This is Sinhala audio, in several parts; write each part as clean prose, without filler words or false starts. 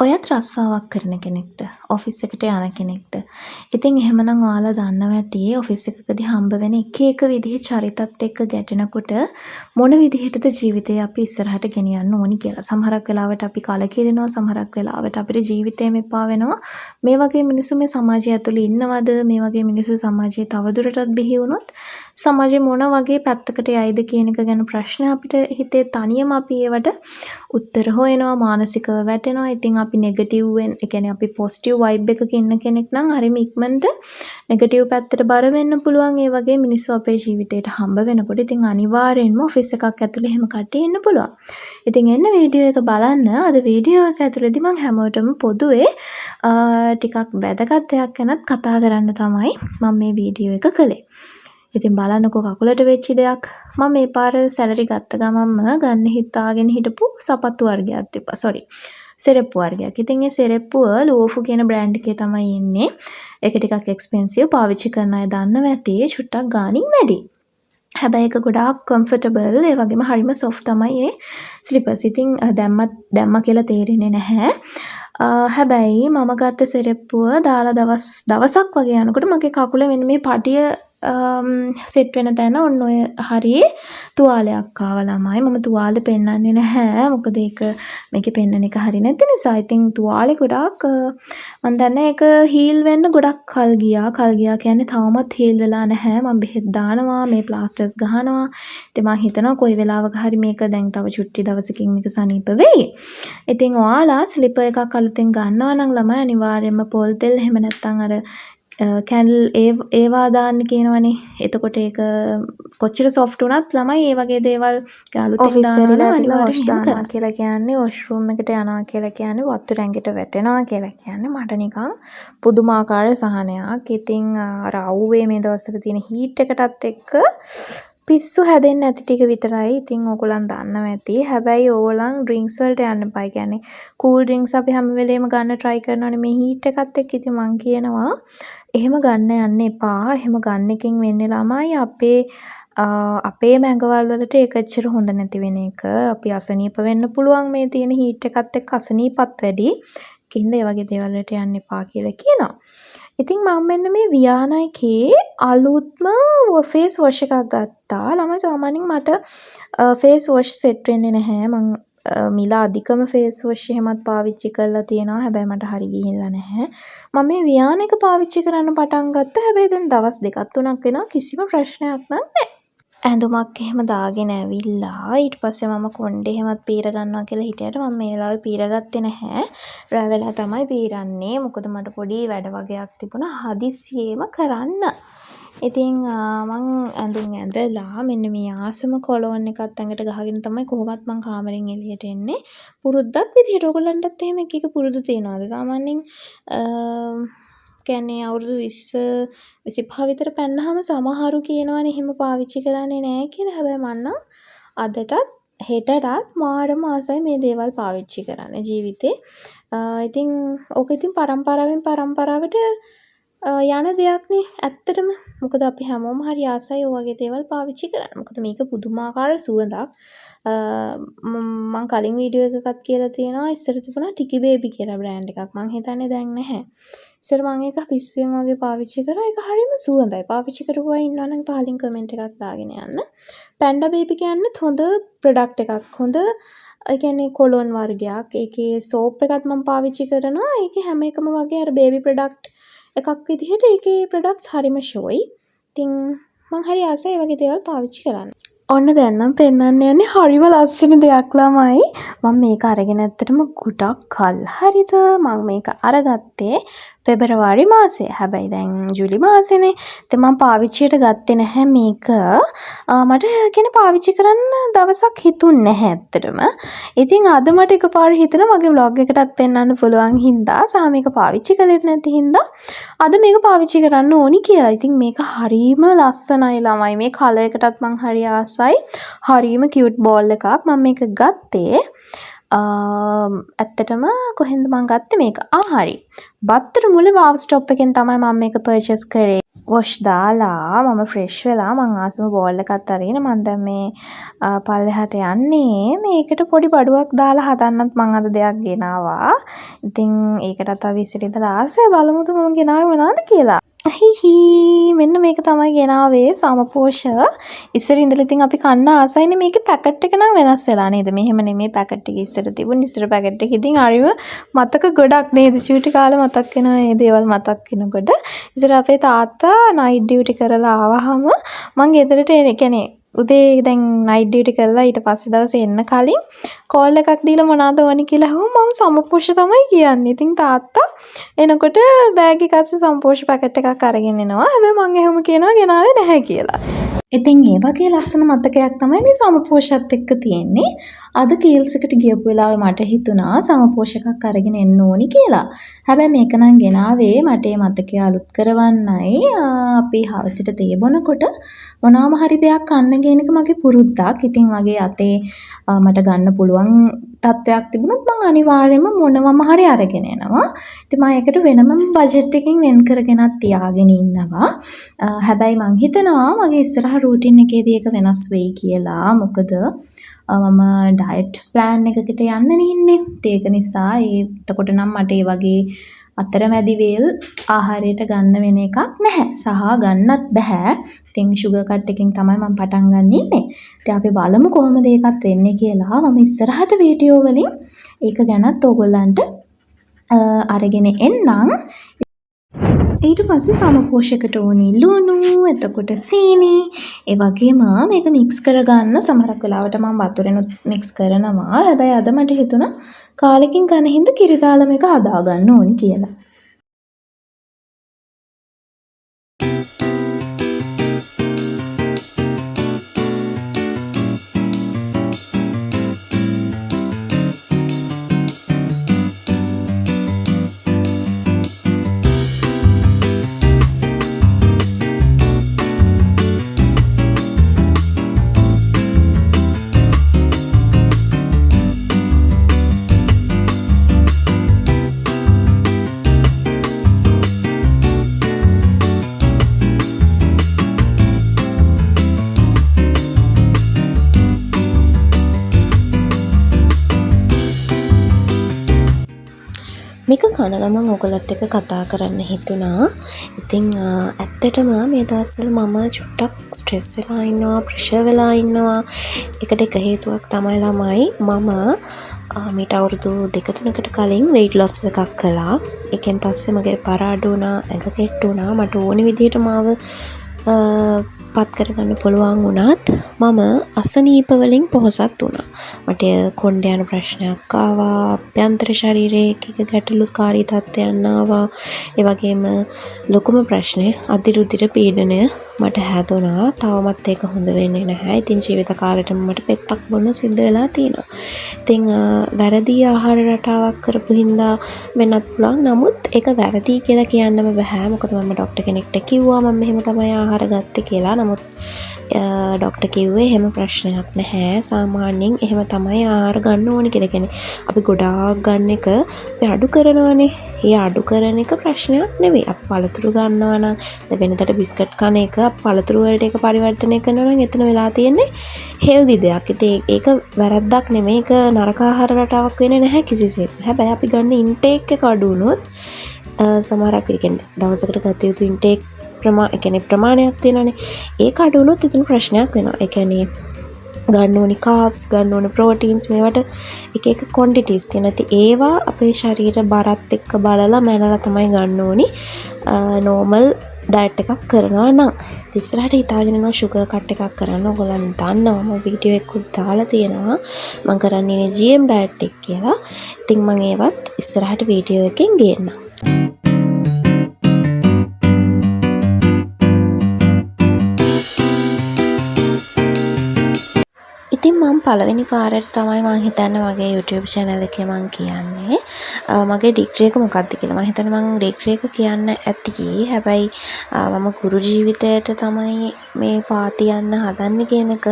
ඔයත් රස්සාවක් කරන කෙනෙක්ද? ඔෆිස් එකට යන කෙනෙක්ද? ඉතින් එහෙමනම් ඔයාලා දන්නවා ඇති ඔෆිස් එකකදී හම්බ වෙන එක එක විදිහේ චරිතත් එක්ක ගැටෙනකොට මොන විදිහටද ජීවිතේ අපි ඉස්සරහට ගෙනියන්න ඕනි කියලා. සමහරක් වෙලාවට අපි කලකිරෙනවා, සමහරක් වෙලාවට අපිට ජීවිතේම එපා වෙනවා. මේ වගේ මිනිස්සු මේ සමාජය ඇතුළේ ඉන්නවද? මේ වගේ මිනිස්සු සමාජයේ තවදුරටත් බිහි වුණොත් සමාජය මොන වගේ පැත්තකට යයිද කියන එක ගැන ප්‍රශ්න අපිට හිතේ තනියම අපි ඒවට උත්තර හොයනවා, මානසිකව වැටෙනවා. ඉතින් අපි නෙගටිව් වෙන, ඒ කියන්නේ අපි පොසිටිව් වයිබ් එකක ඉන්න කෙනෙක් නම් හරිම ඉක්මනට නෙගටිව් පැත්තට බර වෙන්න පුළුවන්. ඒ වගේ මිනිස්සු අපේ ජීවිතේට හම්බ වෙනකොට ඉතින් අනිවාර්යෙන්ම ඔෆිස් එකක් ඇතුලේ එහෙම කට්ටිය ඉන්න පුළුවන්. ඉතින් එන්න වීඩියෝ එක බලන්න. අද වීඩියෝ එක ඇතුලේදී මම හැමෝටම පොදුවේ ටිකක් වැදගත් දෙයක් ගැනත් කතා කරන්න තමයි මම මේ වීඩියෝ එක කළේ. ඉතින් බලන්නකෝ කකුලට වෙච්ච දෙයක්. මම මේ පාර සැලරි ගත්ත ගමන්ම ගන්න හිතාගෙන හිටපු සපත්තු වර්ගයක් තිබ්බා. සෙරෙප්පු වර්ගයක්. ඉතින් ඒ සෙරෙප්පුව ලෝෆු කියන බ්‍රෑන්ඩ් එකේ තමයි ඉන්නේ. ඒක ටිකක් එක්ස්පෙන්සිව්. පාවිච්චි කරන අය දන්නවා ඇති. චුට්ටක් ගාණින් වැඩි. හැබැයි ඒක ගොඩාක් කම්ෆර්ටබල්. ඒ වගේම හරිම සොෆ්ට් තමයි ඒ ස්ලිපර්ස්. ඉතින් දැම්ම කියලා තේරෙන්නේ නැහැ. හැබැයි මම ගත්ත සෙරෙප්පුව දාලා දවසක් වගේ යනකොට මගේ කකුලේ මෙන්න මේ පටිය සෙට් වෙන තැන ඔන්න ඔය හරියේ තුවාලයක් ආවා ළමයි. මම තුවාලෙ පෙන්නන්නේ නැහැ. මොකද ඒක මේකේ පෙන්නන එක හරි නැති නිසා. ඉතින් තුවාලෙ ගොඩාක් මම දන්නේ ඒක හීල් වෙන්න ගොඩක් කල් ගියා. කියන්නේ තවමත් හීල් වෙලා නැහැ. මම බෙහෙත් දානවා, මේ ප්ලාස්ටර්ස් ගහනවා. ඉතින් මම හිතනවා කොයි වෙලාවක හරි මේක දැන් තව චුට්ටි දවසකින් මේක සනීප වෙයි. ඉතින් ඔයාලා ස්ලිපර් එකක් අලුතෙන් ගන්නවා නම් ළමයි අනිවාර්යයෙන්ම පොල් තෙල් එහෙම නැත්නම් අර කැන්ඩල් ඒවා දාන්න කියනවනේ. එතකොට ඒක කොච්චර සොෆ්ට් වුණත් ළමයි ඒ වගේ දේවල් අලුතෙන් දානවා අනිවාර්යයෙන් කරනවා කියලා කියන්නේ වොෂ්රූම් එකට යනවා කියලා කියන්නේ වතුර ඇඟට වැටෙනවා කියලා කියන්නේ මට නිකන් පුදුමාකාර සහනයක්. ඉතින් අර අවුවේ මේ දවස්වල තියෙන හීට් එකටත් එක්ක පිස්සු හැදෙන්නේ නැති ටික විතරයි. ඉතින් ඕගොල්ලන් දන්නවා ඇති. හැබැයි ඕගොල්ලන් ඩ්‍රින්ක්ස් වලට යන්න එපා. කියන්නේ කූල් ඩ්‍රින්ක්ස් අපි හැම වෙලේම ගන්න try කරනවානේ මේ හීට් එකත් එක්ක. ඉතින් මං කියනවා එහෙම ගන්න යන්න එපා. එහෙම ගන්න එකෙන් වෙන්නේ ළමයි අපේ මැඟවල් වලට ඒක ඇත්තට හොඳ නැති වෙන එක. අපි අසනීප වෙන්න පුළුවන් මේ තියෙන හීට් එකත් එක්ක අසනීපත් වැඩි. කින්ද ඒ වගේ දේවල් වලට යන්න එපා කියලා කියනවා. ඉතින් මම මෙන්න මේ වියානයිකේ අලුත්ම ෆේස් වොෂ් එකක් ගත්තා. ළමයි සාමාන්‍යයෙන් මට ෆේස් වොෂ් සෙට් වෙන්නේ නැහැ. මං මිල අධිකම ෆේස් වොෂ් එහෙමත් පාවිච්චි කරලා තියෙනවා. හැබැයි මට හරි ගිහිල්ලා නැහැ. මම මේ වියානික පාවිච්චි කරන්න පටන් ගත්තා. හැබැයි දැන් දවස් 2-3ක් වෙනවා කිසිම ප්‍රශ්නයක් නැහැ. ඇඳුමක් එහෙම දාගෙන ඇවිල්ලා ඊට පස්සේ මම කොණ්ඩේ එහෙමත් පීර ගන්නවා කියලා හිටියට මම මේ වෙලාවේ පීරගත්තේ නැහැ. රැ වෙලා තමයි පීරන්නේ. මොකද මට පොඩි වැඩ වගේක් තිබුණා හදිස්සියෙම කරන්න. ඉතින් මං ඇඳුම් ඇඳලා මෙන්න මේ ආසම කොලොන් එකත් ඇඟට ගහගෙන තමයි කොහොමත් මං කාමරෙන් එළියට එන්නේ. පුරුද්දක් විදිහට ඔයගොල්ලන්ටත් එහෙම එක එක පුරුදු තියනවාද? සාමාන්‍යයෙන් කියන්නේ අවුරුදු 20 25 විතර පැන්නාම සමහරු කියනවනේ එහෙම පාවිච්චි කරන්නේ නැහැ කියලා. හැබැයි මම නම් අදටත් හෙටටත් මාරම ආසයි මේ දේවල් පාවිච්චි කරන්න ජීවිතේ. ඉතින් ඕක ඉතින් පරම්පරාවට යන දෙයක් නේ ඇත්තටම. මොකද අපි හැමෝම හරි ආසයි ඔය වගේ දේවල් පාවිච්චි කරන්න. මොකද මේක පුදුමාකාර සුවඳක්. මම කලින් වීඩියෝ එකකත් කියලා තියෙනවා ඉස්සර තිබුණා ටිකි බේබි කියලා බ්‍රෑන්ඩ් එකක්. මං හිතන්නේ දැන් නැහැ. ඉස්සර මම ඒක පිස්සුවෙන් වගේ පාවිච්චි කරා. ඒක හරිම සුවඳයි. පාවිච්චි කරපු අය ඉන්නවනම් පහලින් කමෙන්ට් එකක් දාගෙන යන්න. පැන්ඩා බේබි කියන්නේත් හොඳ ප්‍රොඩක්ට් එකක්. හොඳ ඒ කියන්නේ කොලොන් වර්ගයක්. ඒකේ සෝප් එකත් මම පාවිච්චි කරනවා. ඒකේ හැම එකම වගේ අර බේබි ප්‍රොඩක්ට් එකක් විදිහට ඒකේ ප්‍රොඩක්ට්ස් හරිම ෂෝයි. ඉතින් මං හරි ආසයි වගේ දේවල් පාවිච්චි කරන්න. ඔන්න දැන් නම් පෙන්වන්න යන්නේ හරිම ලස්සන දෙයක් ළමයි. මම මේක අරගෙන ඇත්තටම ගොඩක් කල් හරිද මම මේක අරගත්තේ පෙබරවාරි මාසේ. හැබැයි දැන් ජූලි මාසේනේ. ඉතින් මම පාවිච්චියට ගත්තේ නැහැ මේක. මට කියන පාවිච්චි කරන්න දවසක් හිතුන්නේ නැහැ ඇත්තටම. ඉතින් අද මට එකපාර හිතුණා මගේ vlog එකටත් පෙන්වන්න පුළුවන් හින්දා සහ මේක පාවිච්චි කළෙත් නැති හින්දා අද මේක පාවිච්චි කරන්න ඕනි කියලා. ඉතින් මේක හරිම ලස්සනයි ළමයි. මේ කලර් එකටත් මං හරි ආසයි. හරිම කියුට් බෝල් එකක්. මම මේක ගත්තේ ඇත්තටම කොහෙන්ද මං ගත්තේ මේක? හරි. බත්තර මුල වාව් ස්ටොප් එකෙන් තමයි මම මේක පර්චේස් කරේ. වොෂ් දාලා මම ෆ්‍රෙෂ් වෙලා මං ආසම බෝල් එකත් අරගෙන මං දැන් මේ පල්ලෙහාට යන්නේ මේකට පොඩි බඩුවක් දාලා හදන්නත් මං අද දෙයක් ගෙනාවා. ඉතින් ඒකටත් අපි ඉස්සර ඉඳලා ආසයි බලමුද මම ගෙනාවේ මොනවද කියලා. හිහි මෙන්න මේක තමයි ගෙනාවේ සමපෝෂ. ඉස්සර ඉඳලා ඉතින් අපි කන්න ආසයිනේ මේකේ පැකට් එක නම් වෙනස් වෙලා නේද? මෙහෙම නෙමෙයි පැකට් එක ඉස්සර තිබුණ ඉස්සර පැකට් එක ඉතින් හරිම මතක ගොඩක් නේද? චූටි කාලේ මතක් වෙන මේ දේවල් මතක් වෙනකොට ඉස්සර අපේ තාත්තා නයිට් ඩියුටි කරලා ආවහම මං ගෙදරට කියන්නේ උදේ දැන් නයිට් ඩියුටි කරලා ඊට පස්සේ දවසේ එන්න කලින් කෝල් එකක් දීලා මොනවද ඕනි කියලා අහුවම මම සමපෝෂ තමයි කියන්නේ. ඉතින් තාත්තා එනකොට බෑග් එක අස්සේ සමපෝෂ පැකට් එකක් අරගෙන එනවා. හැබැයි මං එහෙම කියනවා ගෙනාවේ නැහැ කියලා. ඉතින් ඒ වගේ ලස්සන මතකයක් තමයි මේ සමපෝෂත් එක්ක තියෙන්නේ. අද කීල්ස් එකට ගියපු වෙලාවේ මට හිතුණා සමපෝෂ එකක් අරගෙන එන්න ඕනි කියලා. හැබැයි මේක නම් ගෙනාවේ මට මේ මතකය අලුත් කරවන්නයි. අපි හවසට තේ බොනකොට මොනවාම හරි දෙයක් කන්න කියන එක මගේ පුරුද්දක්. ඉතින් මගේ අතේ මට ගන්න පුළුවන් තත්ත්වයක් තිබුණොත් මං අනිවාර්යයෙන්ම මොනවම හරි අරගෙන එනවා. ඉතින් මම ඒකට වෙනම බජට් එකකින් වෙන් කරගෙනත් තියාගෙන ඉන්නවා. හැබැයි මං හිතනවා මගේ ඉස්සරහ රූටින් එකේදී ඒක වෙනස් වෙයි කියලා. මොකද මම ඩයට් ප්ලෑන් එකකට යන්න ඉන්නේ. ඒක නිසා එතකොට නම් මට ඒ වගේ අතරමැදි වේල් ආහාරයට ගන්න වෙන එකක් නැහැ. සහ ගන්නත් බෑ. ඉතින් ෂුගර් කට් එකකින් තමයි මම පටන් ගන්න ඉන්නේ. ඉතින් අපි බලමු කොහොමද ඒකත් වෙන්නේ කියලා. මම ඉස්සරහට වීඩියෝ වලින් ඒක ගැනත් ඕගොල්ලන්ට අරගෙන එන්නම්. ඊට පස්සේ සමපෝෂකට ඕනි ලුණු, එතකොට සීනි, ඒ වගේම මේක මික්ස් කරගන්න සමහරක් වෙලාවට මම වතුරෙනුත් මික්ස් කරනවා. හැබැයි අද මට හිතුණා කාලෙකින් කන හින්දා කිරි දාලා මේක හදා ගන්න ඕනි කියලා. මේක කන ගමන් ඔයගලත් එක්ක කතා කරන්න හිතුණා. ඉතින් ඇත්තටම මේ දවස්වල මම චුට්ටක් ස්ට්‍රෙස් වෙලා ඉන්නවා, ප්‍රෙෂර් වෙලා ඉන්නවා. ඒකට එක හේතුවක් තමයි ළමයි මම මීට අවුරුදු 2-3කට කලින් weight loss එකක් කළා. ඒකෙන් පස්සේ මගේ පර අඩු වුණා, ඇඟ කෙට්ටු වුණා. මට ඕනි විදිහට මාව පත් කරගන්න පුළුවන් වුණත් මම අසනීප වලින් පොහොසත් වුණා. මට කොණ්ඩේ යන ප්‍රශ්නයක් ආවා, අභ්‍යන්තර ශරීරයේ එක ගැටලුකාරී තත්ත්වයන් ආවා. ඒ වගේම ලොකුම ප්‍රශ්නේ අධිරුධිර පීඩනය මට හැදුණා. තවමත් ඒක හොඳ වෙන්නේ නැහැ. ඉතින් ජීවිත කාලෙටම මට පෙත්තක් බොන්න සිද්ධ වෙලා තියෙනවා. ඉතින් වැරදි ආහාර රටාවක් කරපු හින්දා වෙන්නත් පුළුවන්. නමුත් ඒක වැරදි කියලා කියන්නම බෑ. මොකද මම ડોක්ටර් කෙනෙක්ට කිව්වා මම මෙහෙම තමයි ආහාර ගත්තේ කියලා. නමුත් ડોක්ටර් කිව්වේ එහෙම ප්‍රශ්නයක් නැහැ. සාමාන්‍යයෙන් එහෙම තමයි ආහාර ගන්න ඕනි කියලා. කියන්නේ අපි ගොඩාක් ගන්න එක අපි අඩු කරනවානේ. ඒ අඩු කරන එක ප්‍රශ්නයක් නෙවෙයි. අපි පළතුරු ගන්නවා නම් වෙනදට බිස්කට් කන එක පළතුරු වලට ඒක පරිවර්තනය කරනවා නම් එතන වෙලා තියෙන්නේ හෙල්දි දෙයක්. ඉතින් ඒක වැරද්දක් නෙමෙයි. ඒක නරක ආහාර රටාවක් වෙන්නේ නැහැ කිසිසේත්. හැබැයි අපි ගන්න ඉන්ටේක් එක අඩු වුණොත් සමහරක් කියන්නේ දවසකට ගත යුතු ඉන්ටේක් ප්‍රමාණයක් තියෙනවානේ. ඒක අඩු වුණොත් එතන ප්‍රශ්නයක් වෙනවා. ඒ කියන්නේ ගන්න ඕනි කාබ්ස්, ගන්න ඕනි ප්‍රෝටීන්ස්, මේවට එක එක ක්වොන්ටිටිස් තියෙනවා. ඉතින් ඒවා අපේ ශරීර බරත් එක්ක බලලා මැනලා තමයි ගන්න ඕනි. නෝමල් ඩයට් එකක් කරනවා නම් ඉස්සරහට හිතාගෙන යනවා ෂුගර් කට් එකක් කරන්න. ඔයගොල්ලන් දන්නවා මම වීඩියෝ එකකුත් දාලා තියෙනවා. මම කරන්නේ GM ඩයට් එක කියලා. ඉතින් මම ඒවත් ඉස්සරහට වීඩියෝ එකෙන් ගේන්නම්. ඉතින් මම පළවෙනි පාරට තමයි මම හිතන්නේ මගේ YouTube channel එකේ මම කියන්නේ මගේ ඩිග්‍රී එක මොකක්ද කියලා. මම හිතන්නේ මම ඩිග්‍රී එක කියන්න ඇති. හැබැයි මම ගුරු ජීවිතයට තමයි මේ පාති යන්න හදන්නේ කියන එක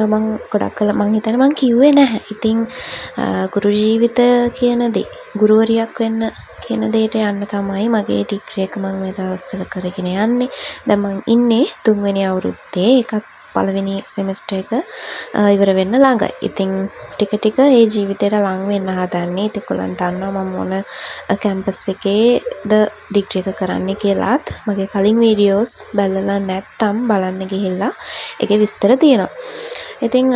මම ගොඩක් කළා. මම හිතන්නේ මම කිව්වේ නැහැ. ඉතින් ගුරු ජීවිත කියන දේ ගුරුවරියක් වෙන්න කියන දෙයට යන්න තමයි මගේ ඩිග්‍රී එක මම මේ දවස්වල කරගෙන යන්නේ. දැන් මම ඉන්නේ 3 වෙනි අවුරුද්දේ. ඒකත් පළවෙනි සෙමෙස්ටර් එක ඉවර වෙන්න ළඟයි. ඉතින් ටික ටික ඒ ජීවිතේට ලං වෙන්න හදන්නේ. ඉතින් කොල්ලන් දන්නවා මම මොන කැම්පස් එකේද ඩිග්‍රී එක කරන්නේ කියලාත්. මගේ කලින් වීඩියෝස් බලලා නැත්නම් බලන්න ගිහිල්ලා ඒකේ විස්තර තියෙනවා. ඉතින්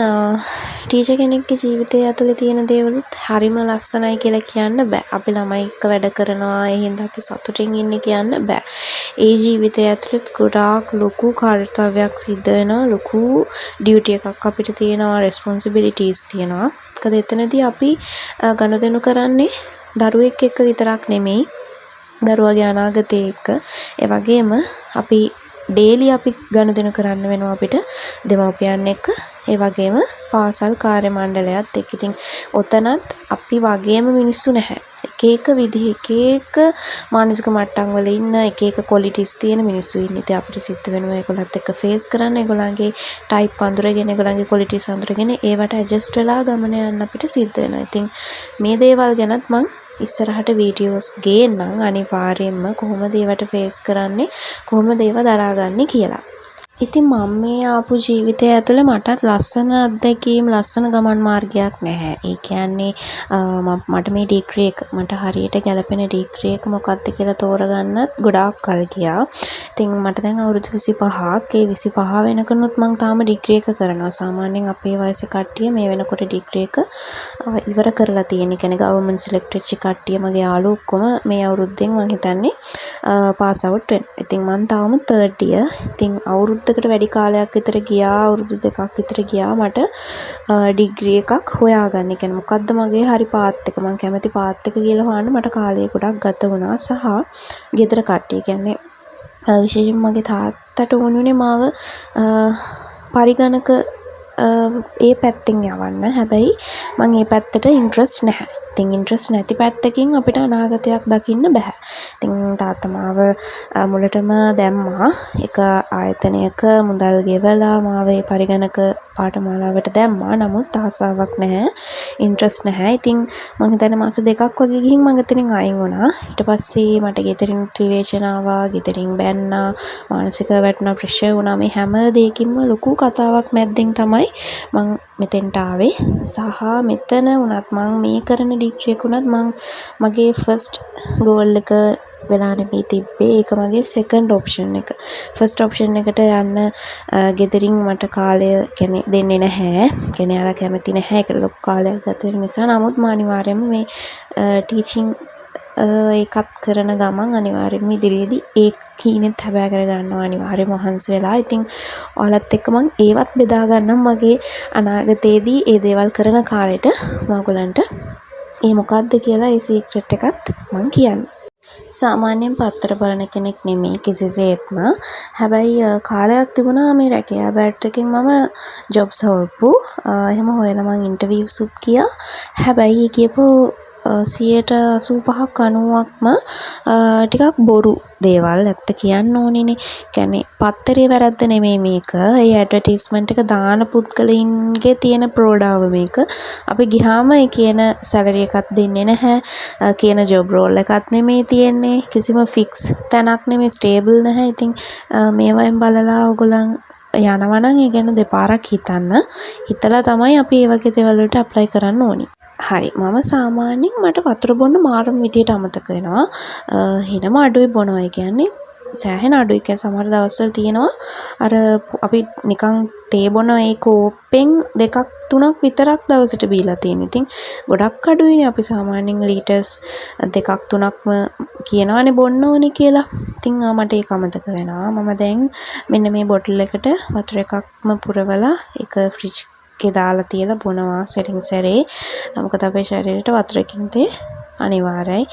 ටීචර් කෙනෙක්ගේ ජීවිතය ඇතුලේ තියෙන දේවලුත් හරිම ලස්සනයි කියලා කියන්න බෑ. අපි ළමයි එක්ක වැඩ කරනවා, ඒ හින්දා අපි සතුටින් ඉන්නේ කියන්න බෑ. ඒ ජීවිතය ඇතුළත් ගොඩාක් ලොකු කාර්යයක් සිද්ධ වෙනවා, ලොකු ඩියුටි එකක් අපිට තියෙනවා, රෙස්පොන්සිබිලිටීස් තියෙනවා. මොකද එතනදී අපි ගනුදෙනු කරන්නේ දරුවෙක් එක්ක විතරක් නෙමෙයි, දරුවගේ අනාගතය එක්ක. ඒ වගේම අපි ඩේලි අපි ගනුදෙනු කරන්න වෙනවා අපිට දෙමව්පියන් එක්ක. ඒ වගේම පාසල් කාර්ය මණ්ඩලයත් එක්ක. ඉතින් ඔතනත් අපි වගේම මිනිස්සු නැහැ. එක එක විදිහ එක එක මානසික මට්ටම් වල ඉන්න එක එක ක්වොලිටිස් තියෙන මිනිස්සු ඉන්නේ. ඉතින් අපිට සිද්ධ වෙනවා ඒගොල්ලත් එක්ක ෆේස් කරන්න, ඒගොල්ලන්ගේ ටයිප් අඳුරගෙන, ඒගොල්ලන්ගේ ක්වොලිටිස් අඳුරගෙන ඒවට ඇඩ්ජස්ට් වෙලා ගමන යන්න අපිට සිද්ධ වෙනවා. ඉතින් මේ දේවල් ගැනත් මං ඉස්සරහට වීඩියෝස් ගේන්නම් අනිවාර්යයෙන්ම කොහොමද ඒවට ෆේස් කරන්නේ, කොහොමද ඒව දරාගන්නේ කියලා. ඉතින් මම මේ ආපු ජීවිතය ඇතුළේ මටත් ලස්සන අත්දැකීම්, ලස්සන ගමන් මාර්ගයක් නැහැ. ඒ කියන්නේ මට මේ ඩිග්‍රී එක මට හරියට ගැලපෙන ඩිග්‍රී එක මොකක්ද කියලා තෝරගන්නත් ගොඩාක් කල් ගියා. ඉතින් මට දැන් අවුරුදු 25ක්. ඒ 25 වෙනකනුත් මම තාම ඩිග්‍රී එක කරනවා. සාමාන්‍යයෙන් අපේ වයසේ කට්ටිය මේ වෙනකොට ඩිග්‍රී එක ඉවර කරලා තියෙන. ඒ කියන්නේ ගවර්න්මන්ට් සිලෙක්ට් වෙච්ච කට්ටිය මගේ යාළුවෝ ඔක්කොම මේ අවුරුද්දෙන් මම හිතන්නේ පාස් අවුට් වෙනවා. ඉතින් මම තාම 3rd year. ඉතින් අවුරුද්දකට වැඩි කාලයක් විතර ගියා, අවුරුදු 2ක් විතර ගියා මට ඩිග්‍රී එකක් හොයාගන්න. ඒ කියන්නේ මොකද්ද මගේ හරි පාත් එක, මම කැමති පාත් එක කියලා හොයන්න මට කාලය ගොඩක් ගත වුණා. සහ ගෙදර කට්ටිය කියන්නේ විශේෂයෙන්ම මගේ තාත්තට ඕනුනේ මාව පරිගණක ඒ පැත්තෙන් යවන්න. හැබැයි මම ඒ පැත්තට ඉන්ට්‍රස්ට් නැහැ. ඉතින් ඉන්ට්‍රස්ට් නැති පැත්තකින් අපිට අනාගතයක් දකින්න බෑ. ඉතින් තාත්තා මාව මුලටම දැම්මා එක ආයතනයක මුදල් ගෙවලා මාව ඒ පරිගණක පාඨමාලාවට දැම්මා. නමුත් ආසාවක් නැහැ, ඉන්ට්‍රස්ට් නැහැ. ඉතින් මම හිතන්නේ මාස 2ක් වගේ ගිහින් මම එතනින් අයින් වුණා. ඊට පස්සේ මට ගෙදරින් විවේචන ආවා, ගෙදරින් බැන්නා, මානසික වැටුණා, ප්‍රෙෂර් වුණා. මේ හැම දෙයකින්ම ලොකු කතාවක් මැද්දෙන් තමයි මම මෙතෙන්ට ආවේ. සහ මෙතන වුණත් මම මේ කරන ඩිග්‍රී එක වුණත් මගේ ෆස්ට් ගෝල් එක වෙලා නෙමෙයි තිබ්බේ. ඒක මගේ සෙකන්ඩ් ඔප්ෂන් එක. ෆස්ට් ඔප්ෂන් එකට යන්න ගෙදරින් මට කාලය කියන්නේ දෙන්නේ නැහැ. කියන්නේ යාලා කැමති නැහැ. ඒකට ලොකු කාලයක් ගත වෙන නිසා. නමුත් මම අනිවාර්යයෙන්ම මේ ටීචින් ඒකත් කරන ගමන් අනිවාර්යයෙන්ම ඉදිරියේදී ඒ කීනෙත් හැබෑ කරගන්නවා අනිවාර්යයෙන්ම මහන්සි වෙලා. ඉතින් ඔයාලත් එක්ක මම ඒවත් බෙදා ගන්නම් මගේ අනාගතයේදී ඒ දේවල් කරන කාලෙට මම ඔයගලන්ට ඒ මොකද්ද කියලා ඒ සීක්‍රට් එකත් මම කියන්නම්. සාමාන්‍යයෙන් පත්තර බලන කෙනෙක් නෙමෙයි කිසිසේත්ම. හැබැයි කාලයක් තිබුණා මේ රැකියා බැට් එකෙන් මම ජොබ්ස් හොයපු. එහෙම හොයලා මම ඉන්ටර්විව්ස් උත් ගියා. හැබැයි කියපු 85ක් 90ක්ම ටිකක් බොරු දේවල්. ඇත්ත කියන්න ඕනේනේ. කියන්නේ පත්තරේ වැරද්ද නෙමෙයි මේක. ඒ ඇඩ්වර්ටයිස්මන්ට් එක දාන පුද්ගලයින්ගේ තියෙන ප්‍රෝඩාව මේක. අපි ගියාම ඒ කියන සැලරි එකක් දෙන්නේ නැහැ. කියන ජොබ් රෝල් එකක් නෙමෙයි තියෙන්නේ. කිසිම ෆික්ස් තැනක් නෙමෙයි, ස්ටේබල් නැහැ. ඉතින් මේවායින් බලලා ඔයගොල්ලන් යනවා නම් ඒ ගැන දෙපාරක් හිතන්න. හිතලා තමයි අපි ඒ වගේ දේවල් වලට ඇප්ලයි කරන්න ඕනි. හරි, මම සාමාන්‍යයෙන් මට වතුර බොන්න මාරුම විදියට අමතක වෙනවා. හිනම අඩුයි බොනවා. ඒ කියන්නේ සෑහෙන අඩුයි. කියන්නේ සමහර දවස්වල තියෙනවා අර අපි නිකන් තේ බොන ඒ කෝප්පෙන් 2-3ක් විතරක් දවසට බීලා තියෙන. ඉතින් ගොඩක් අඩුයිනේ. අපි සාමාන්‍යයෙන් ලීටර්ස් 2-3ක්ම කියනවානේ බොන්න ඕනේ කියලා. ඉතින් මට ඒක අමතක වෙනවා. මම දැන් මෙන්න මේ බොටල් එකට වතුර එකක්ම පුරවලා ඒක ෆ්‍රිජ් එකේ දාලා තියලා බොනවා සැරින් සැරේ. මොකද අපේ ශරීරයට වතුරකින් තේ අනිවාර්යයි.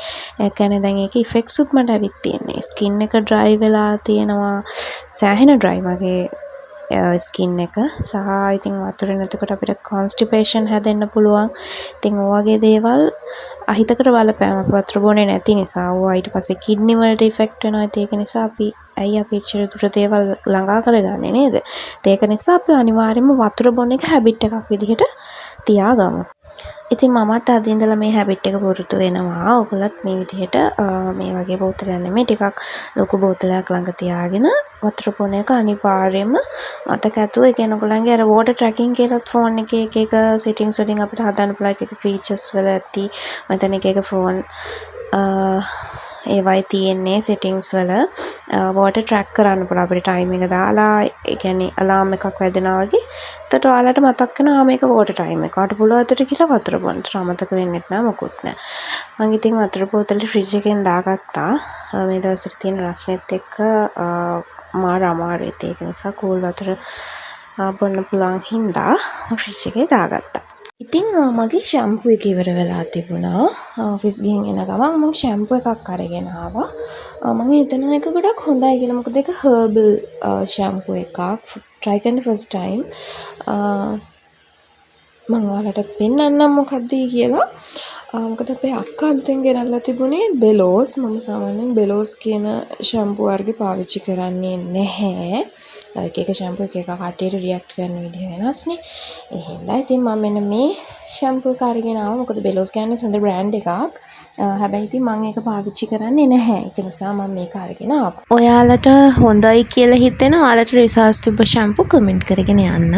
ඒ කියන්නේ දැන් ඒකේ ඉෆෙක්ට්ස් උත් මට ඇවිත් තියෙන්නේ. ස්කින් එක ඩ්‍රයි වෙලා තියෙනවා. සෑහෙන ඩ්‍රයි මගේ ස්කින් එක. සහ ඉතින් වතුර නැතිකොට අපිට කොන්ස්ටිපේෂන් හැදෙන්න පුළුවන්. ඉතින් ඔය වගේ දේවල් අහිතකට බලපෑම අපි වතුර බොන්නේ නැති නිසා ඕවා ඊට පස්සේ කිඩ්නි වලට ඉෆෙක්ට් වෙනවා. ඒක නිසා අපි ඇයි අපි ඉච්චර දුර දේවල් ළඟා කරගන්නේ නේද? ඒක නිසා අපි අනිවාර්යයෙන්ම වතුර බොන එක හැබිට් එකක් විදිහට තියාගමු. ඉතින් මමත් අද ඉඳලා මේ හැබිට් එක පුරුදු වෙනවා. ඔයගොල්ලත් මේ විදිහට මේ වගේ බෝතලයක් නෙමෙයි ටිකක් ලොකු බෝතලයක් ළඟ තියාගෙන වතුර බොන එක අනිවාර්යයෙන්ම මතක ඇතුව. ඒ කියන්නේ ඔයගොල්ලන්ගේ අර වෝටර් ට්‍රැකින් කියලාත් ෆෝන් එකේ එක සෙටින්ග්ස් වලින් අපිට හදන්න පුළුවන් එක ෆීචර්ස් වල ඇති. මතන එක ෆෝන් ඒවයි තියෙන්නේ සෙටින්ග්ස් වල වෝටර් ට්‍රැක් කරන්න පුළුවන් අපිට ටයිම් එක දාලා. ඒ කියන්නේ අලාර්ම් එකක් වැදෙනවා වගේ. එතකොට ඔයාලට මතක් වෙනවා මේක වෝටර් ටයිම් එක. ඔයාලට පුළුවන් අතට කියලා වතුර බොන්න. ඒතර අමතක වෙන්නෙත් නෑ මොකුත් නෑ. මම ඉතින් වතුර බෝතලේ ෆ්‍රිජ් එකෙන් දාගත්තා. මේ දවස්වල තියෙන රස්නෙත් එක්ක මාර අමාරුයි. ඒක නිසා කූල් වතුර බොන්න පුළුවන් හින්දා ෆ්‍රිජ් එකේ දාගත්තා. ඉතින් මගේ ෂැම්පූ එක ඉවර වෙලා තිබුණා. ඔෆිස් ගිහින් එන ගමන් මම ෂැම්පූ එකක් අරගෙන ආවා. මම හිතනවා ඒක ගොඩක් හොඳයි කියලා. මොකද ඒක හර්බල් ෂැම්පූ එකක්. try කරන්න first time. මම ඔයාලට පෙන්නන්නම් මොකක්ද කියලා. මොකද අපේ අක්කා අලුතෙන් ගෙනල්ලා තිබුණේ බෙලෝස්. මම සාමාන්‍යයෙන් බෙලෝස් කියන ෂැම්පූ වර්ගය පාවිච්චි කරන්නේ නැහැ. එක ෂැම්පූ එක කට්ටියට රියැක්ට් කරන විදිහ වෙනස්නේ. ඒ හින්දා ඉතින් මම මෙන්න මේ ෂැම්පූ එක අරගෙන ආවා. මොකද බෙලෝස් කියන්නේ හොඳ බ්‍රෑන්ඩ් එකක්. හැබැයි ඉතින් මම ඒක පාවිච්චි කරන්නේ නැහැ. ඒක නිසා මම මේක අරගෙන ආවා. ඔයාලට හොඳයි කියලා හිතෙන ඔයාලට රිසල්ට්ස් තිබ්බ ෂැම්පූ කමෙන්ට් කරගෙන යන්න.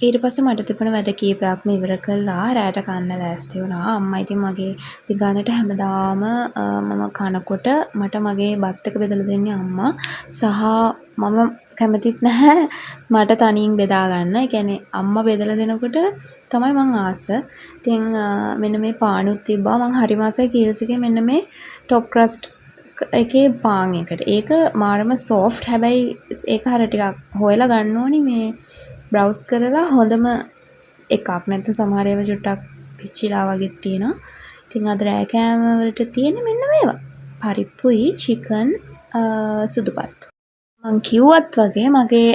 ඊට පස්සේ මට තිබුණ වැඩ කීපයක්ම ඉවර කළා. රැට කන්න ලෑස්ති වුණා. අම්මා ඉතින් මගේ පිඟානට හැමදාම මම කනකොට මට මගේ බත් එක බෙදලා දෙන්නේ අම්මා. සහ මම කැමතිත් නැහැ මට තනියෙන් බෙදා ගන්න. ඒ කියන්නේ අම්මා බෙදලා දෙනකොට තමයි මං ආස. ඉතින් මෙන්න මේ පානුත් තිබ්බා. මං හරි මාසයි කීල්ස් එකේ මෙන්න මේ টොප් ක්‍රස්ට් එකේ පාන් එකට. ඒක මාරම සොෆ්ට්. හැබැයි ඒක හර ටිකක් හොයලා ගන්න ඕනි මේ බ්‍රවුස් කරලා හොඳම එකක්. නැත්නම් සමහර ඒවා චුට්ටක් පිච්චිලා වගේ තියෙනවා. ඉතින් අද රෑ කෑම වලට තියෙන්නේ මෙන්න මේවා. පරිප්පුයි චිකන් සුදුපත්. මං කිව්වත් වගේ මගේ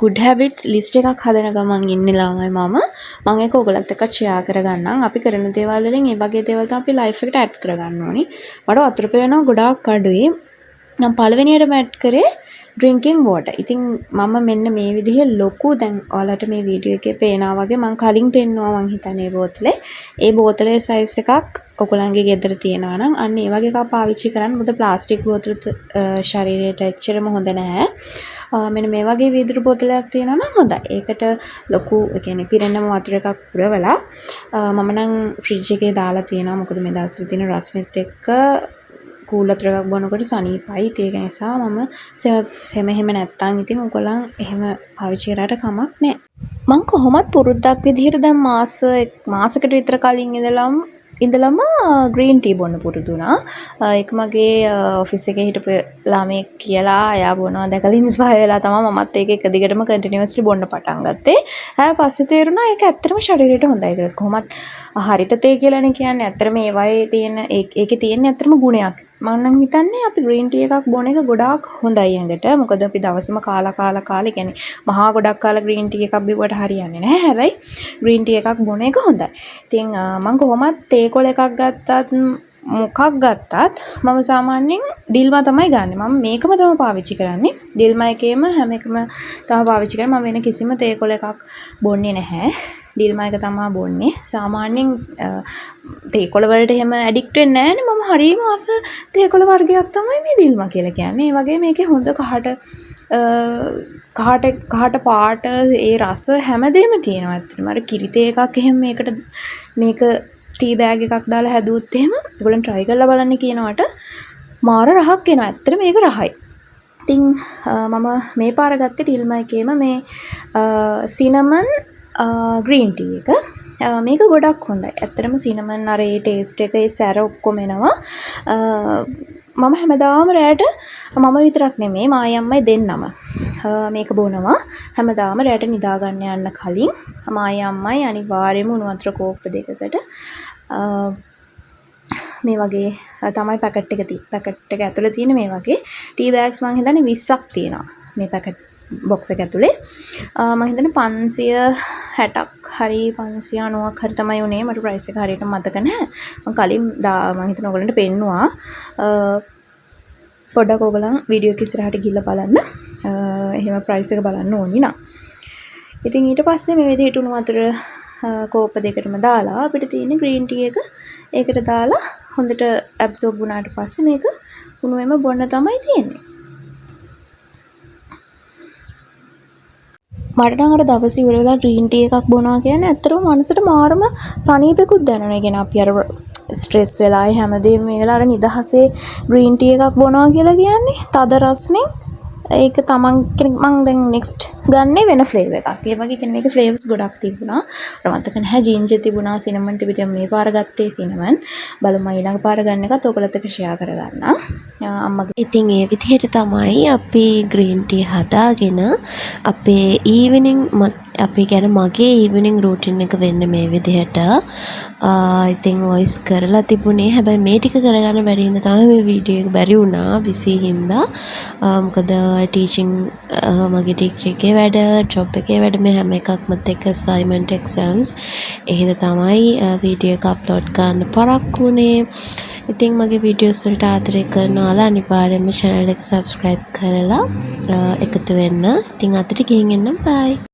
good habits list එකක් හදන ගමන් ඉන්නේ ළමයි මම. මම ඒක ඔයගලත් එක්ක share කරගන්නම්. අපි කරන දේවල් වලින් මේ වගේ දේවල් තමයි අපි life එකට add කරගන්න ඕනි. මට වතුර පේනවා ගොඩාක් අඩුයි. මම පළවෙනියටම add කරේ drinking water. ඉතින් මම මෙන්න මේ විදිහේ ලොකු දැන් ඔයාලට මේ වීඩියෝ එකේ පේනවා වගේ මම කලින් පෙන්නුවා මං හිතන්නේ බෝතලේ. ඒ බෝතලේ size එකක් ඔයගලන්ගේ ගෙදර තියෙනවා නම් අන්න ඒ වගේ එකක් පාවිච්චි කරන්න. මොකද ප්ලාස්ටික් බෝතල ශරීරයට එච්චරම හොඳ නැහැ. මෙන්න මේ වගේ වීදුරු බෝතලයක් තියෙනවා නම් හොඳයි. ඒකට ලොකු ඒ කියන්නේ පිරෙන්නම වතුර එකක් පුරවලා මම නම් ෆ්‍රිජ් එකේ දාලා තියෙනවා. මොකද මේ දවස්වල තියෙන රස්නෙත් එක්ක කූල් වතුර එකක් බොනකොට සනීපයි. ඒක නිසා මම සෙම එහෙම නැත්තම් ඉතින් ඔයගොල්ලන් එහෙම පාවිච්චි කරාට කමක් නැහැ. මං කොහොමත් පුරුද්දක් විදිහට දැන් මාසකට විතර කලින් ඉඳලම ග්‍රීන් ටී බොන්න පුරුදු වුණා. ඒක මගේ ඔෆිස් එකේ හිටපු ළමෙක් කියලා එයා බොනවා දැකලා ඉන්ස්පයර් වෙලා තමයි මමත් ඒක එක දිගටම කන්ටිනියස්ලි බොන්න පටන් ගත්තේ. හැබැයි පස්සේ තේරුණා ඒක ඇත්තටම ශරීරයට හොඳයි කියලා. කොහොමත් හරිත තේ කියලානේ කියන්නේ. ඇත්තටම ඒවයේ තියෙන ඒකේ තියෙන ඇත්තටම ගුණයක්. මම නම් හිතන්නේ අපි ග්‍රීන් ටී එකක් බොන එක ගොඩාක් හොඳයි ඇඟට. මොකද අපි දවසම කාලා කියන්නේ මහා ගොඩක් කාලා ග්‍රීන් ටී එකක් බිව්වට හරියන්නේ නැහැ. හැබැයි ග්‍රීන් ටී එකක් බොන එක හොඳයි. ඉතින් මම කොහොමත් තේ කොළ එකක් ගත්තත් මොකක් ගත්තත් මම සාමාන්‍යයෙන් ඩිල්මා තමයි ගන්නෙ. මම මේකම තමයි පාවිච්චි කරන්නේ. ඩිල්මා එකේම හැම එකම තමයි පාවිච්චි කරන්නේ. මම වෙන කිසිම තේ කොළ එකක් බොන්නේ නැහැ. ඩිල්මා එක තමයි බොන්නේ. සාමාන්‍යයෙන් තේ කොළ වලට එහෙම ඇඩික්ට් වෙන්නේ නැහැනේ. මම හරියම ආස තේ කොළ වර්ගයක් තමයි මේ ඩිල්මා කියලා කියන්නේ. ඒ වගේ මේකේ හොඳ කහට පාට ඒ රස හැමදේම තියෙනවා. ඇත්තටම අර කිරි තේ එකක් එහෙම මේක ටී බෑග් එකක් දාලා හැදුවොත් එහෙම ඒගොල්ලන් try කරලා බලන්න කියනවට මාර රහක් එනවා. ඇත්තට මේක රහයි. ඉතින් මම මේ පාර ගත්තේ ඩිල්මා එකේම මේ සිනමන් ග්‍රීන් ටී එක. මේක ගොඩක් හොඳයි. ඇත්තටම සිනමන් අර ඒ ටේස්ට් එක ඒ සැර ඔක්කොම එනවා. මම හැමදාම රැට මම විතරක් නෙමෙයි මායි අම්මයි දෙන්නම මේක බොනවා. හැමදාම රැට නිදා ගන්න යන්න කලින් මායි අම්මයි අනිවාර්යයෙන්ම උණු වතුර කෝප්ප දෙකකට මේ වගේ තමයි පැකට් එක ඇතුලේ තියෙන මේ වගේ ටී බෑග්ස් මම හිතන්නේ 20ක් තියෙනවා මේ පැකට් බොක්ස් එක ඇතුලේ. මම හිතන්නේ 560ක් හරි 590ක් හරි තමයි උනේ. මට ප්‍රයිස් එක හරියට මතක නැහැ. මම කලින් මම හිතන ඔයගලන්ට පෙන්නුවා. පොඩ්ඩක් ඔයගලන් වීඩියෝ එක ඉස්සරහට ගිහලා බලන්න. එහෙම ප්‍රයිස් එක බලන්න ඕනි නම්. ඉතින් ඊට පස්සේ මේ විදිහට උණු වතුර කෝප දෙකටම දාලා අපිට තියෙන ග්‍රීන් ටී එක ඒකට දාලා හොඳට ඇබ්සෝබ් වුණාට පස්සේ මේක උණුවෙම බොන්න තමයි තියෙන්නේ. මට නම් අර දවස් ඉවර වෙලා ග්‍රීන් ටී එකක් බොනවා කියන්නේ ඇත්තටම මනසට මාරම සනීපෙකුත් දැනෙනවා. ඒ කියන්නේ අපි අර ස්ට්‍රෙස් වෙලා හැමදේම මේ වෙලාව අර නිදහසේ ග්‍රීන් ටී එකක් බොනවා කියලා කියන්නේ තද රසනේ. ඒක තමන් මම දැන් නෙක්ස්ට් ගන්නේ වෙන ෆ්ලේවර් එකක්. ඒ වගේ කියන්නේ මේකේ ෆ්ලේවර්ස් ගොඩක් තිබුණා. මට මතක නැහැ ජින්ජර් තිබුණා, සිනමන් තිබුණා. මේ පාර ගත්තේ සිනමන්. බලමු ඊළඟ පාර ගන්න එකත් ඔයගොල්ලොත් එක්ක ෂෙයා කරගන්නම්. අම්මගේ ඉතින් ඒ විදිහට තමයි අපි ග්‍රීන් ටී හදාගෙන අපේ ඊවිනිං අපි ගැන මගේ ඊවිනිං රූටින් එක වෙන්න මේ විදිහට ඉතින් වොයිස් කරලා තිබුණේ. හැබැයි මේ ටික කරගන්න බැරි හින්දා තමයි මේ වීඩියෝ එක බැරි වුණා විසී හින්දා. මොකද ටීචින් මගේ ඩිග්‍රී එකේ වැඩ, ජොබ් එකේ වැඩ මේ හැම එකක්මත් එක්ක අසයින්මන්ට් එක්සෑම්ස් එහෙද තමයි වීඩියෝ එක අප්ලෝඩ් කරන්න පරක්කු වුණේ. ඉතින් මගේ වීඩියෝස් වලට ආදරය කරනවාලා අනිවාර්යයෙන්ම channel එක subscribe කරලා එකතු වෙන්න. ඉතින් අදට ගිහින් එන්නම්. bye.